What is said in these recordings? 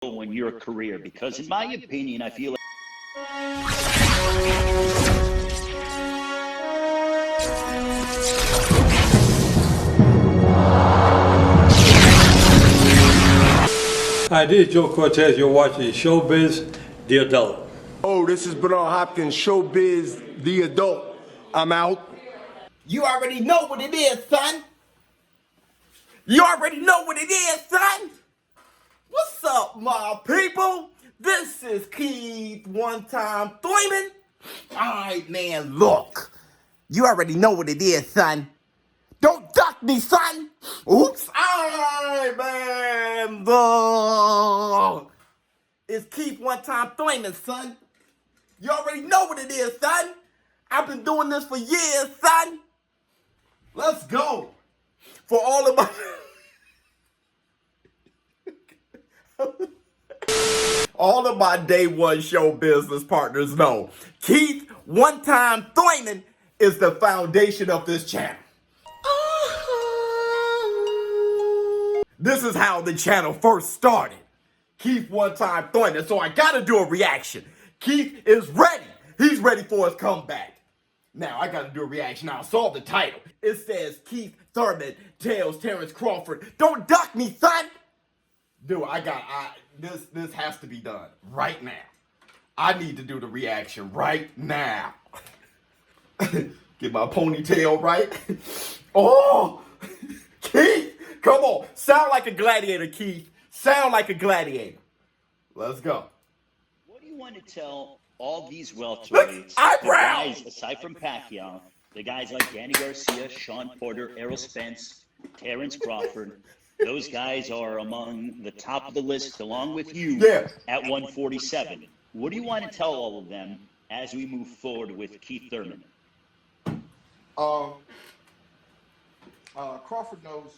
in your career? Because in my opinion, I feel like Hi, this is Joe Cortez. You're watching ShowBizz, The Adult. Oh, this is Bernard Hopkins, ShowBizz, The Adult. I'm out. You already know what it is, son. You already know what it is, son. What's up, my people? This is Keith One-Time Thurman. Alright, man, look. You already know what it is, son. Don't duck me, son. Oops. Alright, man. Look. It's Keith One-Time Thurman, son. You already know what it is, son. I've been doing this for years, son. Let's go. For all of my... all of my day one show business partners know Keith One-Time Thurman is the foundation of this channel. This is how the channel first started. Keith One-Time Thurman. So I gotta do a reaction. Keith is ready. He's ready for his comeback. Now I gotta do a reaction. Now I saw the title. It says Keith Thurman tells Terence Crawford, "Don't duck me, son." Dude, this has to be done right now. I need to do the reaction right now. Get my ponytail right. Oh, Keith, come on. Sound like a gladiator, Keith. Sound like a gladiator. Let's go. what do you want to tell all these welterweights, the guys aside from Pacquiao, the guys like Danny Garcia, Sean Porter, Errol Spence, Terence Crawford? Those guys are among the top of the list, along with you, at 147. What do you want to tell all of them as we move forward with Keith Thurman? Crawford knows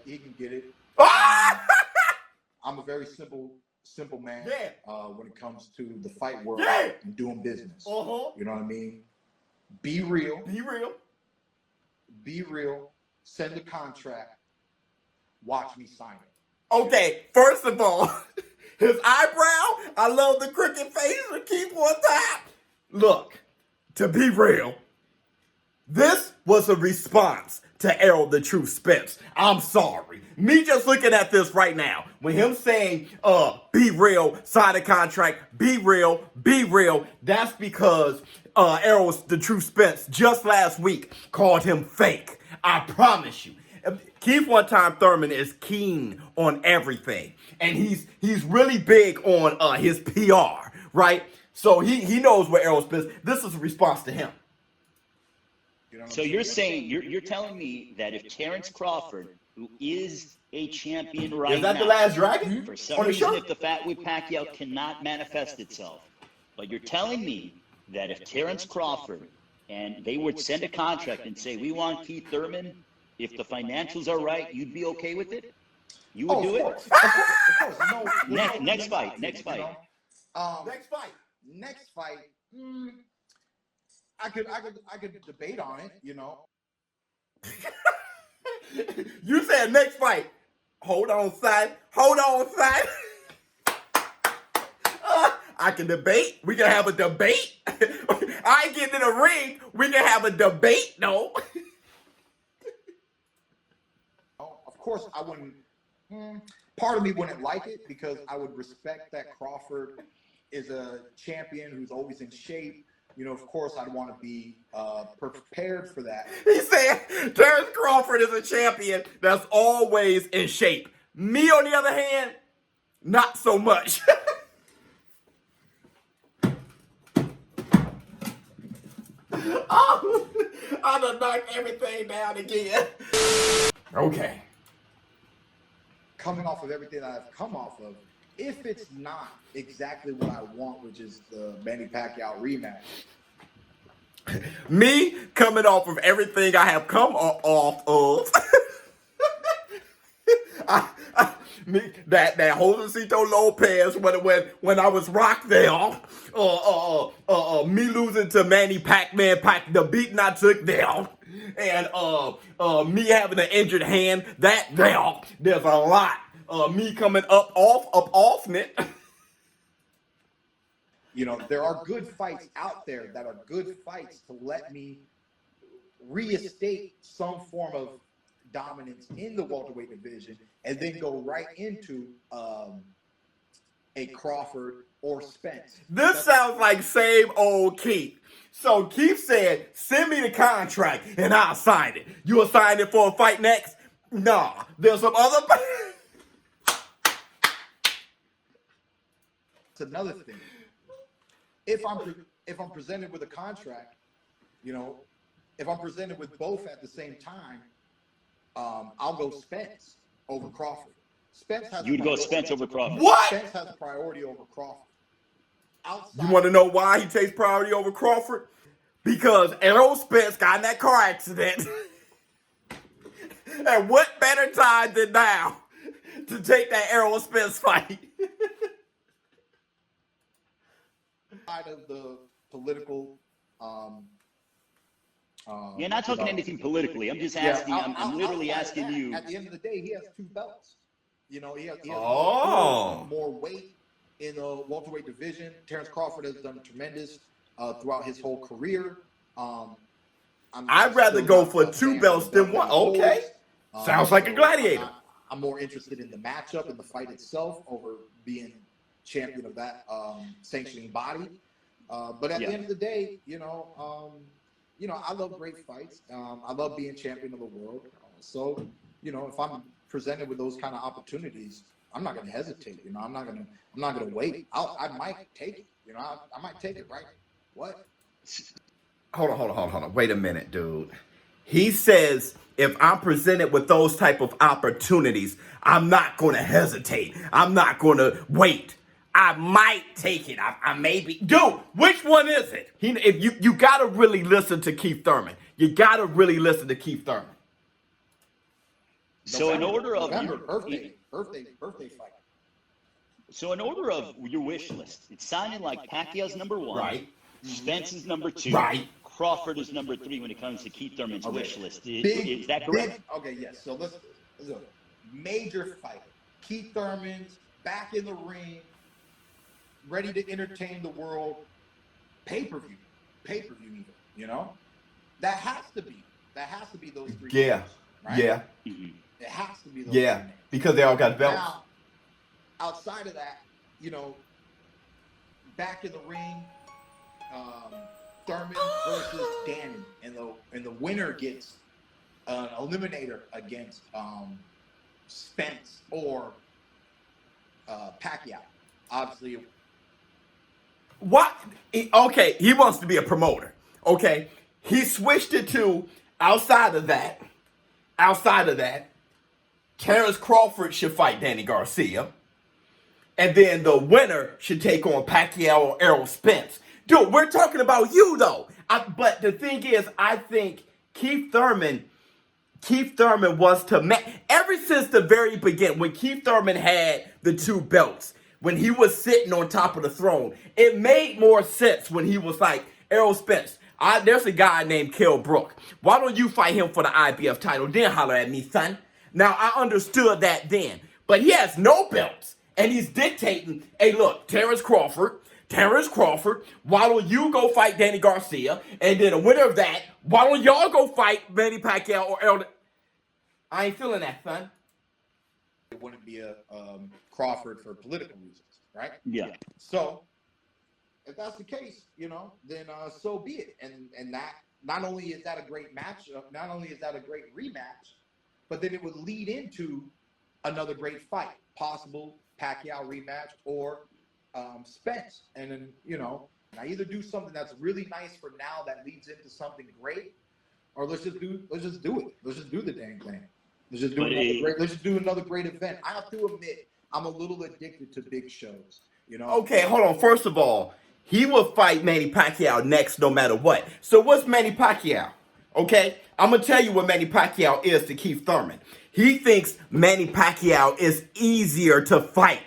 he can get it. I'm a very simple man when it comes to the fight world and doing business. You know what I mean? Be real. Be real. Be real. Send a contract. Watch me sign it. Okay, first of all, his eyebrow, I love the crooked face of Keith One-Time. Look, to be real, this was a response to Errol the True Spence. I'm sorry. Me just looking at this right now, with him saying, be real, sign a contract, be real, that's because Errol the True Spence just last week called him fake. I promise you. Keith One-Time Thurman is keen on everything, and he's really big on his PR, right? So he knows where Errol's business. This is a response to him. So you're saying, you're telling me that if Terence Crawford, who is a champion right now, is that the last dragon? For some reason, if the fight with Pacquiao cannot manifest itself, but you're telling me that if Terence Crawford and they would send a contract and say, we want Keith Thurman, if the financials are right, you'd be okay with it? You would do it? Of course. No, next fight. Next fight. I could debate on it, you know. You said next fight. Hold on, son. I can debate. We can have a debate. I ain't getting in the ring. We can have a debate, no. Of course, I wouldn't. Part of me wouldn't like it because I would respect that Crawford is a champion who's always in shape. You know, of course, I'd want to be prepared for that. He said Terence Crawford is a champion that's always in shape. Me, on the other hand, not so much. Oh, I done knocked everything down again. Okay. Coming off of everything that I've come off of, if it's not exactly what I want, which is the Manny Pacquiao rematch. Me coming off of everything I have come off of. That Josecito Lopez when I was rocked there. Me losing to Manny Pac-Man, the beating I took there. And me having an injured hand, there's a lot me coming up off it. You know, there are good fights out there that are good fights to let me reinstate some form of dominance in the welterweight division and then go right into a Crawford or Spence. This sounds like same old Keith. So Keith said, send me the contract and I'll sign it. You will sign it for a fight next? Nah, there's some other. It's another thing. If I'm presented with a contract, you know, if I'm presented with both at the same time, I'll go Spence over Crawford. Spence has You'd go Spence over Crawford. What? Spence has priority over Crawford. Outside You want to know why he takes priority over Crawford? Because Errol Spence got in that car accident. And what better time than now to take that Errol Spence fight? Side of the political. You're not talking anything politically. I'm just asking. I'm literally outside of asking that, you. At the end of the day, he has 2 belts. You know, he has Oh. more weight in the welterweight division. Terence Crawford has done tremendous throughout his whole career. I'd rather go for 2 belts than 1. Okay. Sounds like a gladiator. I'm more interested in the matchup and the fight itself over being champion of that sanctioning body. But at the end of the day, you know, I love great fights. I love being champion of the world. So, you know, if I'm presented with those kind of opportunities, I'm not going to hesitate. You know, I'm not going to wait. I might take it. You know, I might take it. Right? What? Hold on. Wait a minute, dude. He says if I'm presented with those type of opportunities, I'm not going to hesitate. I'm not going to wait. I might take it. I may be. Dude, which one is it? If you got to really listen to Keith Thurman. You got to really listen to Keith Thurman. So in order of birthday fight. So in order of your wish list, it's sounding like Pacquiao's number 1, Right. Spence is number 2, Right. Crawford is number 3 when it comes to Keith Thurman's wish list. Is that correct? Yes. So let's look. Major fight. Keith Thurman's back in the ring, ready to entertain the world. Pay-per-view even. You know, that has to be those 3. Yeah. Names, right? Yeah. It has to be those. Yeah. 3 names. Because they all got belts. Now, outside of that, you know, back in the ring, Thurman versus Danny, and the winner gets an eliminator against Spence or Pacquiao. Obviously. What? Okay, he wants to be a promoter. Okay, he switched it to outside of that, Terence Crawford should fight Danny Garcia. And then the winner should take on Pacquiao or Errol Spence. Dude, we're talking about you, though. But the thing is, I think Keith Thurman wants to ever since the very beginning, when Keith Thurman had the 2 belts, when he was sitting on top of the throne, it made more sense when he was like, Errol Spence, there's a guy named Kell Brook. Why don't you fight him for the IBF title? Then holler at me, son. Now, I understood that then. But he has no belts. And he's dictating, hey, look, Terence Crawford, why don't you go fight Danny Garcia? And then the winner of that, why don't y'all go fight Manny Pacquiao or Errol? I ain't feeling that, son. It wouldn't be a Crawford for political reasons, right? Yeah. So, if that's the case, you know, then so be it. And that, not only is that a great match, not only is that a great rematch, but then it would lead into another great fight, possible Pacquiao rematch or Spence. And then, you know, I either do something that's really nice for now that leads into something great, or let's just do it. Let's just do the dang thing. Let's just do another great event. I have to admit, I'm a little addicted to big shows. You know. Okay, hold on. First of all, he will fight Manny Pacquiao next no matter what. So what's Manny Pacquiao? Okay? I'm going to tell you what Manny Pacquiao is to Keith Thurman. He thinks Manny Pacquiao is easier to fight.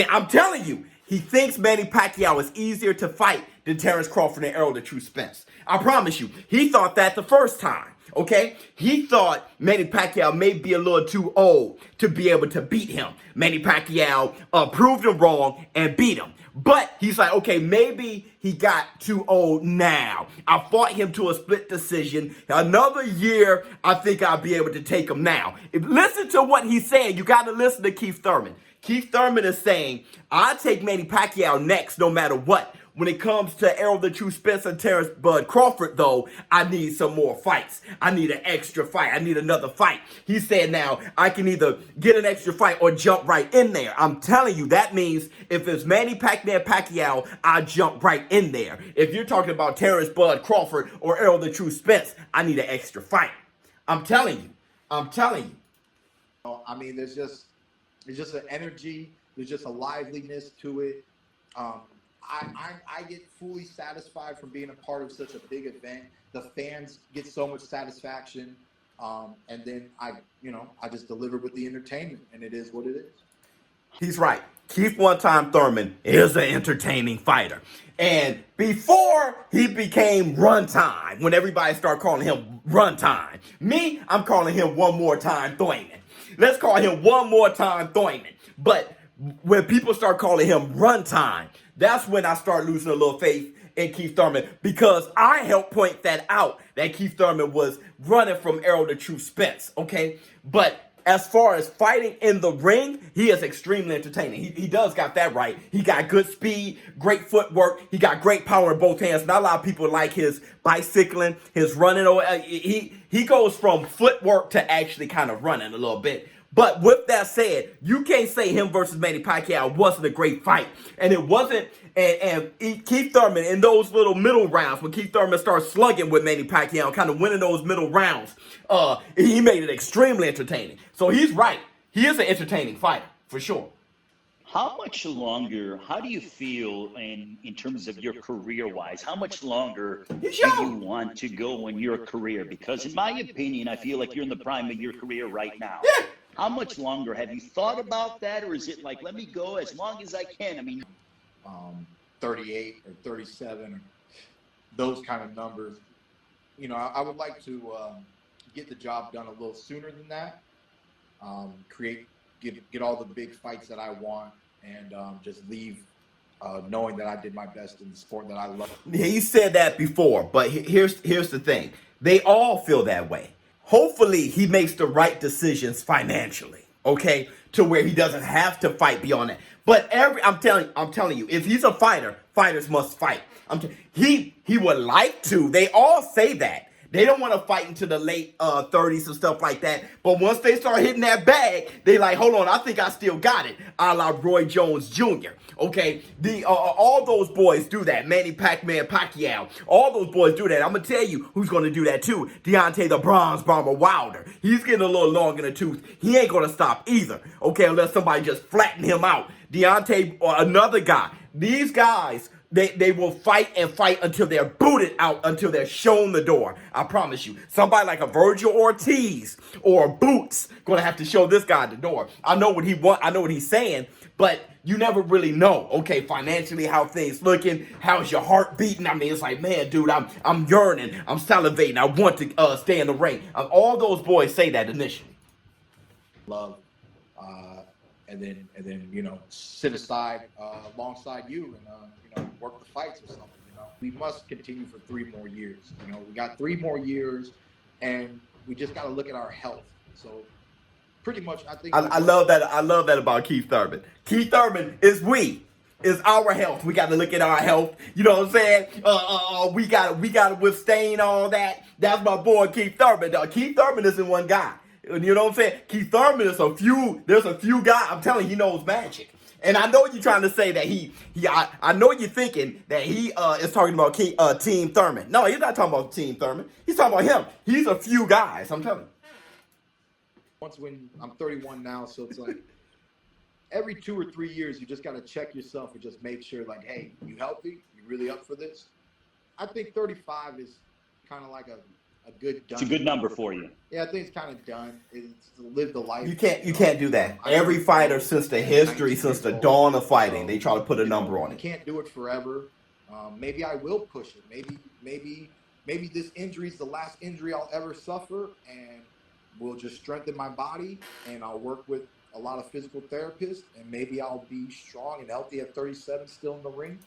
I'm telling you, he thinks Manny Pacquiao is easier to fight than Terence Crawford and Errol the True Spence. I promise you, he thought that the first time. okay? He thought Manny Pacquiao may be a little too old to be able to beat him. Manny Pacquiao proved him wrong and beat him. But he's like, okay, maybe he got too old now. I fought him to a split decision. Another year, I think I'll be able to take him now. Listen to what he's saying. You got to listen to Keith Thurman. Keith Thurman is saying, I'll take Manny Pacquiao next no matter what. When it comes to Errol the True Spence and Terence Crawford, though, I need some more fights. I need an extra fight. I need another fight. He said now I can either get an extra fight or jump right in there. I'm telling you, that means if it's Manny Pacquiao, I jump right in there. If you're talking about Terence Crawford or Errol the True Spence, I need an extra fight. I'm telling you. I'm telling you. I mean, there's just an energy. There's just a liveliness to it. I get fully satisfied from being a part of such a big event. The fans get so much satisfaction, and then I just deliver with the entertainment, and it is what it is. He's right. Keith One-Time Thurman is an entertaining fighter. And before he became Runtime, when everybody started calling him Runtime, me, I'm calling him One More Time Thurman. Let's call him One More Time Thurman. But when people start calling him Runtime, that's when I start losing a little faith in Keith Thurman, because I helped point that out, that Keith Thurman was running from Errol the True Spence, okay? But as far as fighting in the ring, he is extremely entertaining. He does got that right. He got good speed, great footwork. He got great power in both hands. Not a lot of people like his bicycling, his running. He goes from footwork to actually kind of running a little bit. But with that said, you can't say him versus Manny Pacquiao wasn't a great fight. And it wasn't, and Keith Thurman in those little middle rounds, when Keith Thurman starts slugging with Manny Pacquiao, kind of winning those middle rounds, he made it extremely entertaining. So he's right. He is an entertaining fighter, for sure. How much longer, how do you feel in terms of your career-wise? How much longer do you want to go in your career? Because in my opinion, I feel like you're in the prime of your career right now. Yeah. How much longer? Have you thought about that? Or is it like, let me go as long as I can? I mean, 38 or 37, or those kind of numbers. You know, I would like to get the job done a little sooner than that. Get all the big fights that I want, and just leave knowing that I did my best in the sport that I love. He said that before, but here's the thing. They all feel that way. Hopefully, he makes the right decisions financially, okay, to where he doesn't have to fight beyond that. But I'm telling you, if he's a fighter, fighters must fight. He would like to. They all say that. They don't want to fight into the late 30s and stuff like that. But once they start hitting that bag, they like, hold on, I think I still got it. A la Roy Jones Jr. Okay, all those boys do that. Manny Pacquiao, all those boys do that. I'm gonna tell you who's gonna do that too. Deontay the Bronze Bomber Wilder. He's getting a little long in the tooth. He ain't gonna stop either. Okay, unless somebody just flatten him out. Deontay or another guy. These guys. They will fight and fight until they're booted out, until they're shown the door. I promise you. Somebody like a Virgil Ortiz or Boots gonna have to show this guy the door. I know what he want. I know what he's saying, but you never really know. Okay, financially, how things looking, how's your heart beating? I mean, it's like, man, dude, I'm yearning, I'm salivating, I want to stay in the ring. All those boys say that initially. Love. And then sit aside alongside you and work the fights or something. We must continue for 3 more years. We got 3 more years, and we just got to look at our health. So pretty much, I think I love that. I love that about Keith Thurman. Keith Thurman is our health. We got to look at our health. You know what I'm saying? We got to withstand all that. That's my boy Keith Thurman. Keith Thurman isn't one guy. You know what I'm saying? Keith Thurman is there's a few guys, I'm telling you, he knows magic. And I know you're trying to say that I know you're thinking that he is talking about Team Thurman. No, he's not talking about Team Thurman. He's talking about him. He's a few guys, I'm telling you. When I'm 31 now, so it's like every 2 or 3 years, you just got to check yourself and just make sure, like, hey, you healthy? You really up for this? I think 35 is kind of like a good done. It's a good number for you. Yeah, I think it's kind of done. It's to live the life. You can't do that. Every fighter since the dawn of fighting, they try to put a number on it. You can't do it forever. Maybe I will push it. Maybe maybe this injury is the last injury I'll ever suffer, and will just strengthen my body, and I'll work with a lot of physical therapists, and maybe I'll be strong and healthy at 37 still in the ring.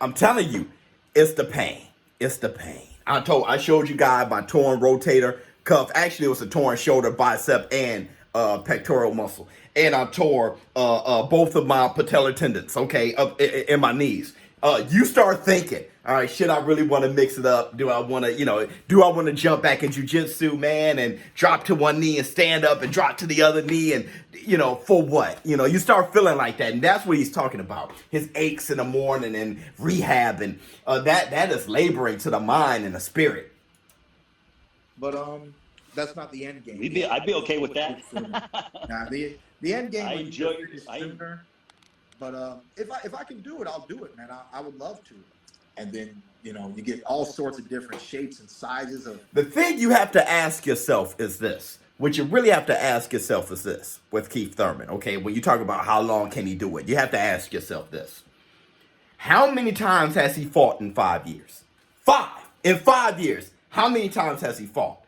I'm telling you, it's the pain. It's the pain. I showed you guys my torn rotator cuff. Actually, it was a torn shoulder, bicep, and pectoral muscle. And I tore both of my patellar tendons, okay, up in my knees. You start thinking, all right, should I really want to mix it up? Do I want to jump back in jiu-jitsu, man, and drop to one knee and stand up and drop to the other knee and, for what? You start feeling like that. And that's what he's talking about. His aches in the morning and rehab. And that is laboring to the mind and the spirit. But that's not the end game. I'd be okay with that. Now, the end game I would enjoy be sooner. But if I can do it, I'll do it, man. I would love to. And then, you get all sorts of different shapes and sizes of. The thing you have to ask yourself is this. What you really have to ask yourself is this with Keith Thurman, okay? When you talk about how long can he do it, you have to ask yourself this. How many times has he fought in 5 years? 5. In 5 years, how many times has he fought?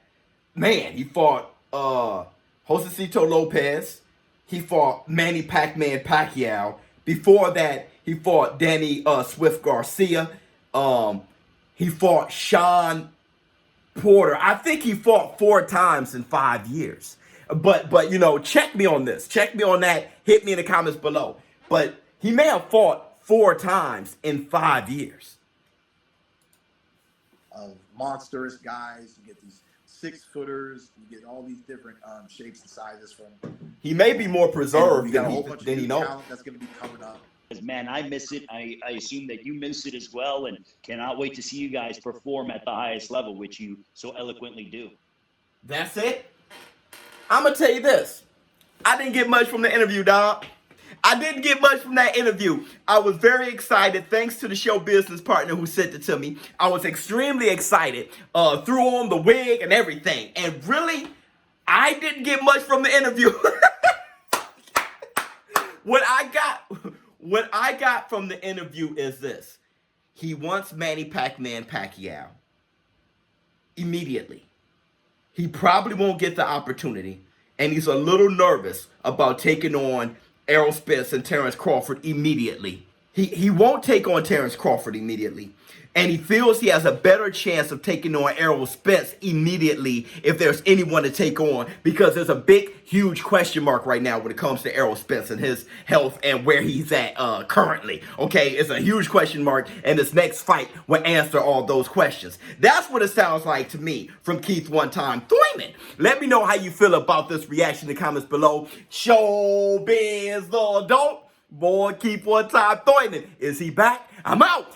Man, he fought Josecito Lopez. He fought Manny Pacquiao. Before that, he fought Danny Swift Garcia. He fought Sean Porter. I think he fought 4 times in 5 years. But check me on this. Check me on that. Hit me in the comments below. But he may have fought 4 times in 5 years. Of monstrous guys. You get these 6-footers. You get all these different shapes and sizes from. He may be more preserved than he knows. That's going to be coming up. Man, I miss it. I assume that you miss it as well, and cannot wait to see you guys perform at the highest level, which you so eloquently do. That's it. I'm going to tell you this. I didn't get much from the interview, dog. I didn't get much from that interview. I was very excited thanks to the show business partner who sent it to me. I was extremely excited. Threw on the wig and everything. And really, I didn't get much from the interview. What I got from the interview is this. He wants Manny Pacquiao immediately. He probably won't get the opportunity. And he's a little nervous about taking on Errol Spence and Terence Crawford immediately. He won't take on Terence Crawford immediately. And he feels he has a better chance of taking on Errol Spence immediately if there's anyone to take on, because there's a big, huge question mark right now when it comes to Errol Spence and his health and where he's at currently. Okay, it's a huge question mark, and this next fight will answer all those questions. That's what it sounds like to me from Keith One Time Thurman. Let me know how you feel about this reaction in the comments below. ShowBizz the adult. Boy, Keith One Time Thurman. Is he back? I'm out.